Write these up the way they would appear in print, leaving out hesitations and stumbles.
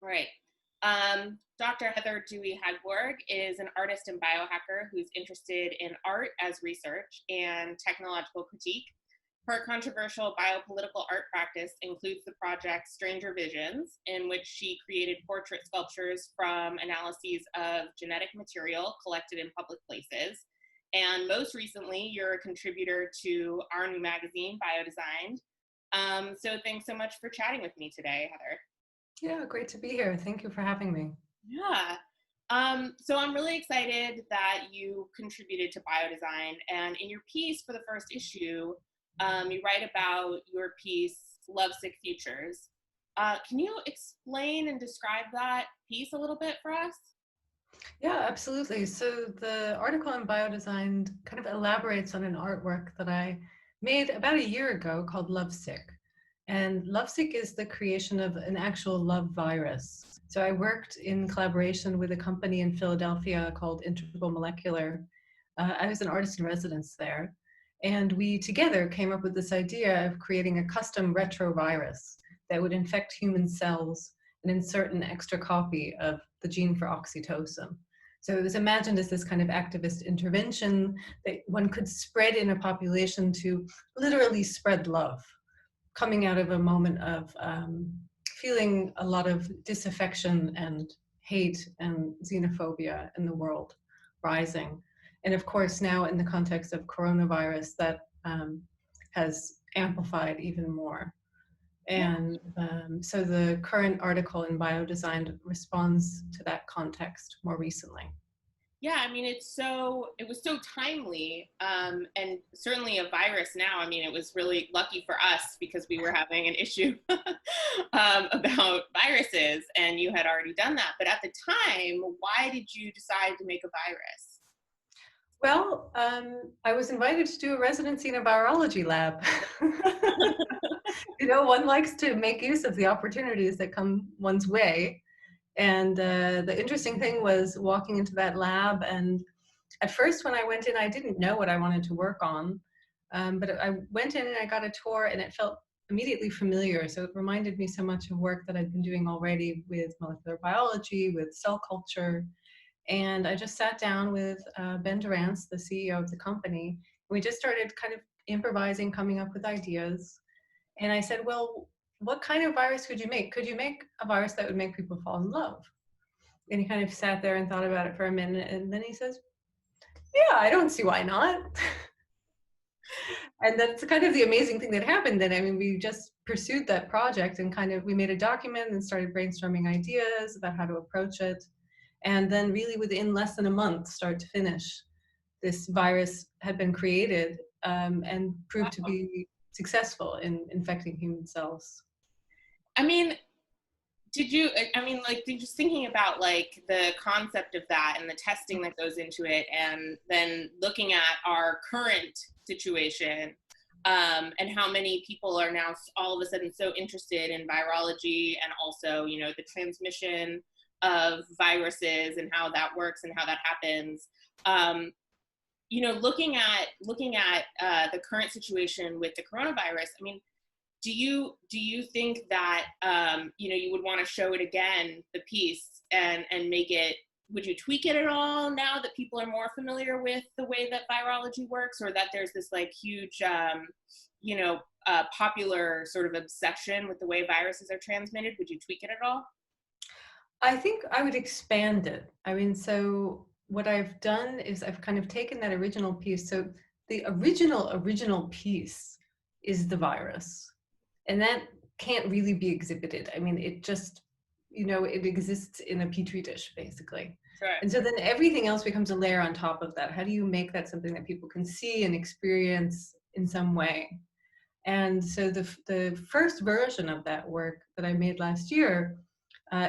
Right. Dr. Heather Dewey-Hagborg is an artist and biohacker who's interested in art as research and technological critique. Her controversial biopolitical art practice includes the project Stranger Visions, in which she created portrait sculptures from analyses of genetic material collected in public places. And most recently, you're a contributor to our new magazine, Biodesigned. So thanks so much for chatting with me today, Heather. Yeah, great to be here. Thank you for having me. Yeah. So I'm really excited that you contributed to Biodesigned. And in your piece for the first issue, you write about your piece, Lovesick Futures. Can you explain and describe that piece a little bit for us? Yeah, absolutely. So the article on Biodesigned kind of elaborates on an artwork that I made about a year ago called Lovesick. And Lovesick is the creation of an actual love virus. So I worked in collaboration with a company in Philadelphia called Integral Molecular. I was an artist in residence there. And we together came up with this idea of creating a custom retrovirus that would infect human cells and insert an extra copy of the gene for oxytocin. So it was imagined as this kind of activist intervention that one could spread in a population to literally spread love, coming out of a moment of feeling a lot of disaffection and hate and xenophobia in the world rising. And of course, now in the context of coronavirus, that has amplified even more. And so the current article in Biodesigned responds to that context more recently. Yeah, I mean, it was so timely, and certainly a virus now. I mean, it was really lucky for us because we were having an issue about viruses, and you had already done that. But at the time, why did you decide to make a virus? Well, I was invited to do a residency in a virology lab. You know, one likes to make use of the opportunities that come one's way. And the interesting thing was walking into that lab, and at first when I went in, I didn't know what I wanted to work on. But I went in and I got a tour, and it felt immediately familiar. So it reminded me so much of work that I'd been doing already with molecular biology, with cell culture. And I just sat down with Ben Durance, the CEO of the company. We just started kind of improvising, coming up with ideas. And I said, well, what kind of virus could you make? Could you make a virus that would make people fall in love? And he kind of sat there and thought about it for a minute. And then he says, yeah, I don't see why not. And that's kind of the amazing thing that happened then. I mean, we just pursued that project and kind of, we made a document and started brainstorming ideas about how to approach it. And then really within less than a month, start to finish, this virus had been created and proved to be successful in infecting human cells. I mean, just thinking about like the concept of that and the testing that goes into it, and then looking at our current situation, and how many people are now all of a sudden so interested in virology, and also, you know, the transmission of viruses and how that works and how that happens. You know, looking at the current situation with the coronavirus, I mean, do you think that you know, you would want to show it again, the piece, and make it? Would you tweak it at all now that people are more familiar with the way that virology works, or that there's this like huge you know, popular sort of obsession with the way viruses are transmitted? Would you tweak it at all? I think I would expand it. I mean, so what I've done is I've kind of taken that original piece. So the original piece is the virus. And that can't really be exhibited. I mean, it just, you know, it exists in a petri dish, basically. Sure. And so then everything else becomes a layer on top of that. How do you make that something that people can see and experience in some way? And so the first version of that work that I made last year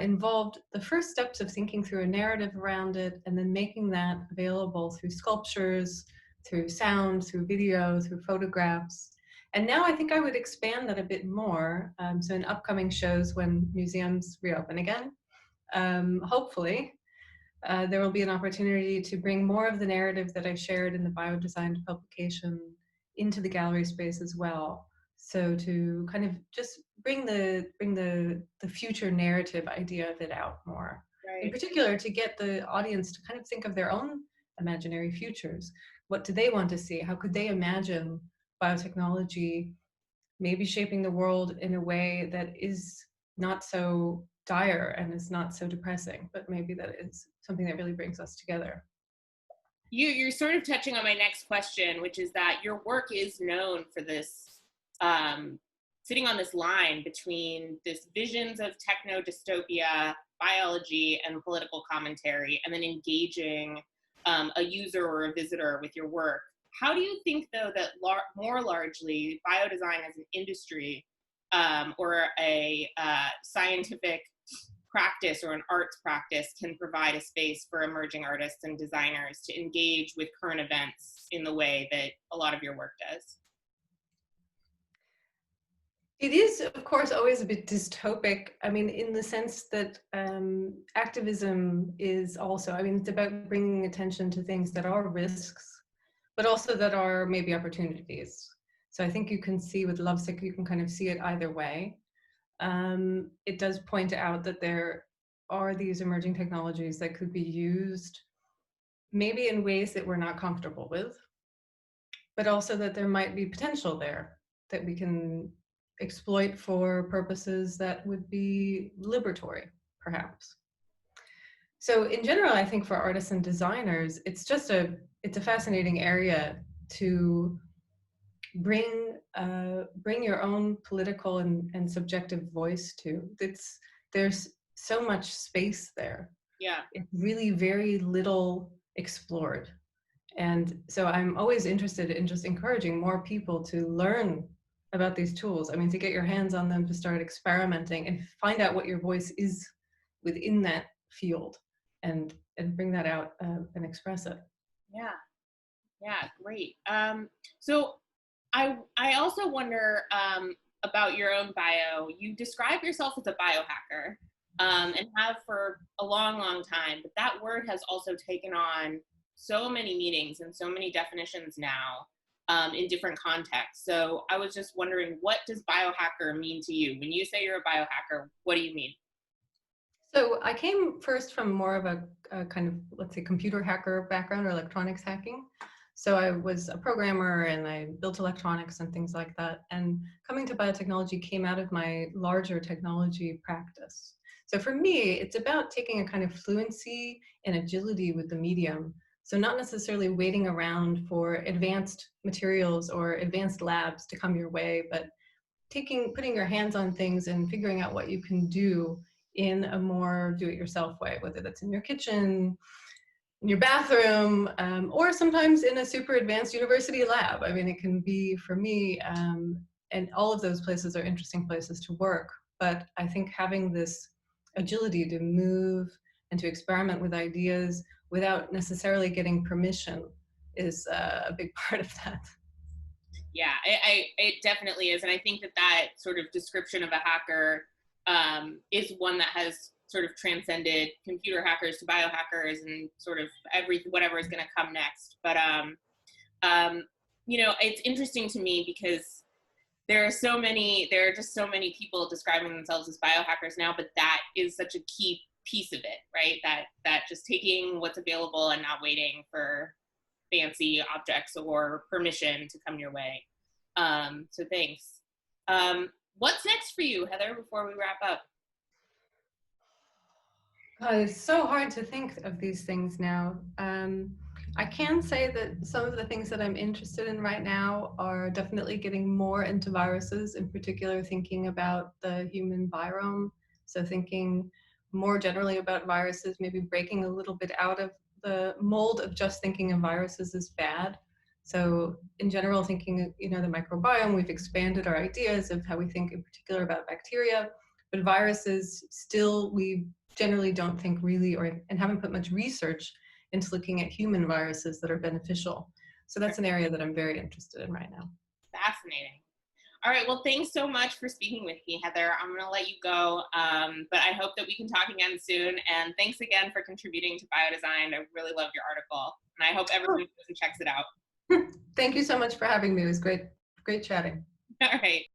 involved the first steps of thinking through a narrative around it, and then making that available through sculptures, through sound, through video, through photographs. And now I think I would expand that a bit more. So in upcoming shows when museums reopen again, hopefully, there will be an opportunity to bring more of the narrative that I shared in the Biodesigned publication into the gallery space as well. So to kind of just bring the future narrative idea of it out more. In Right. particular, to get the audience to kind of think of their own imaginary futures. What do they want to see? How could they imagine biotechnology maybe shaping the world in a way that is not so dire and is not so depressing, but maybe that is something that really brings us together. You're sort of touching on my next question, which is that your work is known for this, sitting on this line between this visions of techno dystopia, biology, and political commentary, and then engaging a user or a visitor with your work. How do you think, though, that more largely biodesign as an industry, or a scientific practice or an arts practice can provide a space for emerging artists and designers to engage with current events in the way that a lot of your work does? It is, of course, always a bit dystopic. I mean, in the sense that activism is also, I mean, it's about bringing attention to things that are risks, but also that are maybe opportunities. So I think you can see with Lovesick, you can kind of see it either way. It does point out that there are these emerging technologies that could be used maybe in ways that we're not comfortable with, but also that there might be potential there that we can exploit for purposes that would be liberatory, perhaps. So in general, I think for artists and designers, it's a fascinating area to bring your own political and subjective voice to. There's so much space there. Yeah. It's really very little explored. And so I'm always interested in just encouraging more people to learn about these tools. I mean, to get your hands on them, to start experimenting and find out what your voice is within that field, and bring that out and express it. Yeah. Yeah. Great. So I also wonder about your own bio. You describe yourself as a biohacker, and have for a long, long time, but that word has also taken on so many meanings and so many definitions now, in different contexts. So I was just wondering, what does biohacker mean to you? When you say you're a biohacker, what do you mean? So I came first from more of a kind of, let's say, computer hacker background or electronics hacking. So I was a programmer and I built electronics and things like that. And coming to biotechnology came out of my larger technology practice. So for me, it's about taking a kind of fluency and agility with the medium. So not necessarily waiting around for advanced materials or advanced labs to come your way, but putting your hands on things and figuring out what you can do in a more do-it-yourself way, whether that's in your kitchen, in your bathroom, or sometimes in a super advanced university lab. I mean, it can be, for me, and all of those places are interesting places to work. But I think having this agility to move and to experiment with ideas without necessarily getting permission is a big part of that. Yeah, it definitely is. And I think that that sort of description of a hacker, is one that has sort of transcended computer hackers to biohackers and sort of whatever is going to come next. But, it's interesting to me because there are just so many people describing themselves as biohackers now, but that is such a key piece of it, right? That just taking what's available and not waiting for fancy objects or permission to come your way. So thanks. What's next for you, Heather, before we wrap up? God, it's so hard to think of these things now. I can say that some of the things that I'm interested in right now are definitely getting more into viruses, in particular thinking about the human virome. So thinking more generally about viruses, maybe breaking a little bit out of the mold of just thinking of viruses as bad. So in general, thinking, the microbiome, we've expanded our ideas of how we think in particular about bacteria, but viruses still, we generally don't think really, and haven't put much research into looking at human viruses that are beneficial. So that's an area that I'm very interested in right now. Fascinating. All right, well, thanks so much for speaking with me, Heather. I'm going to let you go, but I hope that we can talk again soon. And thanks again for contributing to Biodesigned. I really loved your article, and I hope everyone goes and checks it out. Thank you so much for having me. It was great chatting. All right.